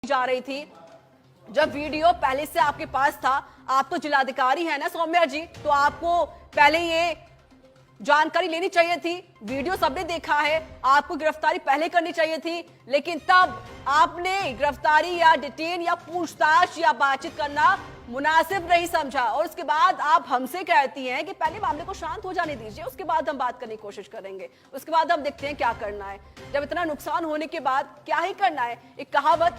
जा रही थी। जब वीडियो पहले से आपके पास था, आप तो जिलाधिकारी है ना सौम्या जी, तो आपको पहले ये जानकारी लेनी चाहिए थी। वीडियो सबने देखा है, आपको गिरफ्तारी पहले करनी चाहिए थी, लेकिन तब आपने गिरफ्तारी या डिटेन या पूछताछ या बातचीत करना मुनासिब नहीं समझा। और उसके बाद आप हमसे कहती हैं कि पहले मामले को शांत हो जाने दीजिए, उसके बाद हम बात करने की कोशिश करेंगे, उसके बाद हम देखते हैं क्या करना है। जब इतना नुकसान होने के बाद क्या ही करना है। एक कहावत,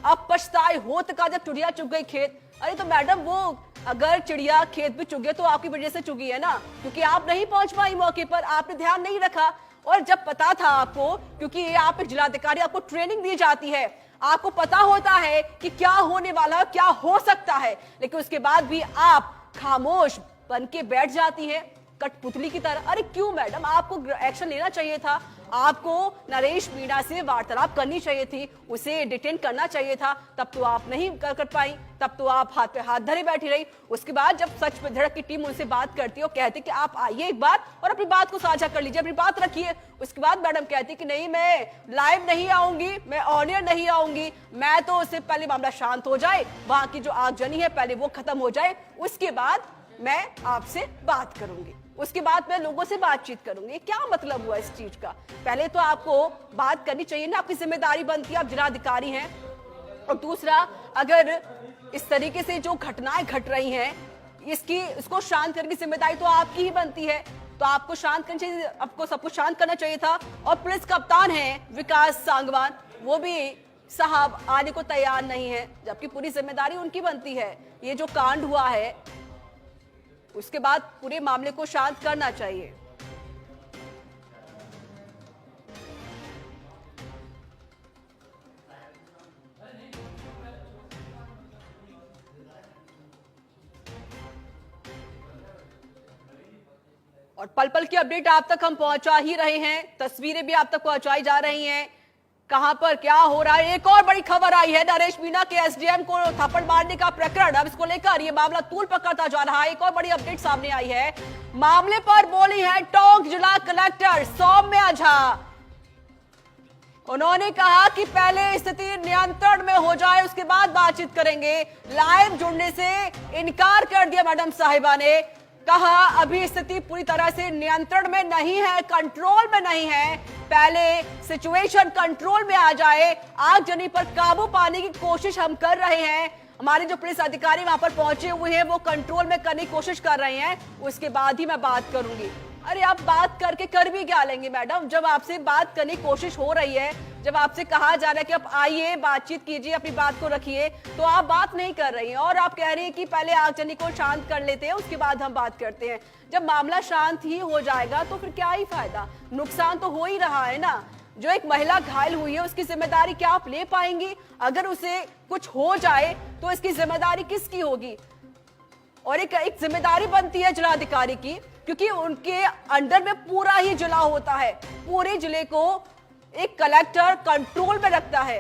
अब पछताए होत का जब चिड़िया चुग गई खेत। अरे तो मैडम, वो अगर चिड़िया खेत भी चुगे तो आपकी वजह से चुगी है ना, क्योंकि आप नहीं पहुंच पाई मौके पर, आपने ध्यान नहीं रखा। और जब पता था आपको, क्योंकि ये आप एक जिलाधिकारी, आपको ट्रेनिंग दी जाती है, आपको पता होता है कि क्या होने वाला है, क्या हो सकता है, लेकिन उसके बाद भी आप खामोश बन के बैठ जाती हैं कठपुतली की तरह। अरे क्यों मैडम, आपको एक्शन लेना चाहिए था, आपको नरेश मीणा से वार्तालाप करनी चाहिए थी, उसे डिटेन करना चाहिए था। तब तो आप नहीं कर पाई, तब तो आप हाथ पे हाथ धरे बैठी रही। उसके बाद जब सच पे धड़क की टीम उनसे बात करती है और कहती कि आप आइए एक बार और अपनी बात को साझा कर लीजिए, अपनी बात रखिए, उसके बाद मैडम कहती कि नहीं, मैं लाइव नहीं आऊंगी, मैं ऑन एयर नहीं आऊंगी, मैं तो उससे पहले मामला शांत हो जाए, वहां की जो आगजनी है पहले वो खत्म हो जाए, उसके बाद मैं आपसे बात करूंगी, उसके बाद मैं लोगों से बातचीत करूंगी। क्या मतलब हुआ इस चीज का? पहले तो आपको बात करनी चाहिए ना, आपकी जिम्मेदारी बनती है, आप जिलाधिकारी हैं। और दूसरा, अगर इस तरीके से जो घटनाएं घट रही हैं, इसको शांत करने की जिम्मेदारी तो आपकी ही बनती है, तो आपको शांत करना चाहिए, आपको सब कुछ शांत करना चाहिए था। और पुलिस कप्तान है विकास सांगवान, वो भी साहब आने को तैयार नहीं है, जबकि पूरी जिम्मेदारी उनकी बनती है। ये जो कांड हुआ है उसके बाद पूरे मामले को शांत करना चाहिए। और पल पल की अपडेट आप तक हम पहुंचा ही रहे हैं, तस्वीरें भी आप तक पहुंचाई जा रही हैं, कहां पर क्या हो रहा है। एक और बड़ी खबर आई है, नरेश मीणा के एसडीएम को थप्पड़ मारने का प्रकरण, अब इसको लेकर ये मामला तूल पकड़ता जा रहा है। एक और बड़ी अपडेट सामने आई है, मामले पर बोली है टोंक जिला कलेक्टर सौम्या झा। उन्होंने कहा कि पहले स्थिति नियंत्रण में हो जाए, उसके बाद बातचीत करेंगे। लाइव जुड़ने से इनकार कर दिया मैडम साहिबा ने, कहा अभी स्थिति पूरी तरह से नियंत्रण में नहीं है, कंट्रोल में नहीं है, पहले सिचुएशन कंट्रोल में आ जाए, आगजनी पर काबू पाने की कोशिश हम कर रहे हैं। हमारे जो पुलिस अधिकारी वहां पर पहुंचे हुए हैं वो कंट्रोल में करने की कोशिश कर रहे हैं, उसके बाद ही मैं बात करूंगी। अरे आप बात करके कर भी क्या लेंगे मैडम, जब आपसे बात करने की कोशिश हो रही है, जब आपसे कहा जा रहा है कि आप आइए बातचीत कीजिए, अपनी बात को रखिए, तो आप बात नहीं कर रही हैं और आप कह रही हैं कि पहले आगजनी को शांत कर लेते हैं, उसके बाद हम बात करते हैं। जब मामला शांत ही हो जाएगा तो फिर क्या ही फायदा, नुकसान तो हो ही रहा है ना। जो एक महिला घायल हुई है उसकी जिम्मेदारी क्या आप ले पाएंगी? अगर उसे कुछ हो जाए तो इसकी जिम्मेदारी किसकी होगी? और एक जिम्मेदारी बनती है जिलाधिकारी की, क्योंकि उनके अंडर में पूरा ही जिला होता है, पूरे जिले को एक कलेक्टर कंट्रोल में रखता है।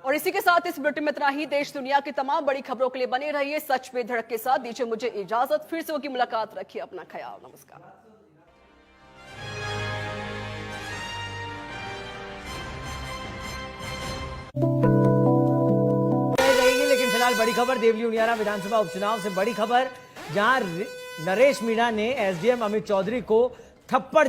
और इसी के साथ इस बुलेटिन में इतना ही। देश दुनिया की तमाम बड़ी खबरों के लिए बने रहिए सच पे धड़क के साथ। दीजिए मुझे इजाजत, फिर से होगी मुलाकात, रखिए अपना ख्याल, नमस्कार। लेकिन फिलहाल बड़ी खबर, देवली उनियारा विधानसभा उपचुनाव से बड़ी खबर, जहां नरेश मीणा ने एसडीएम अमित चौधरी को थप्पड़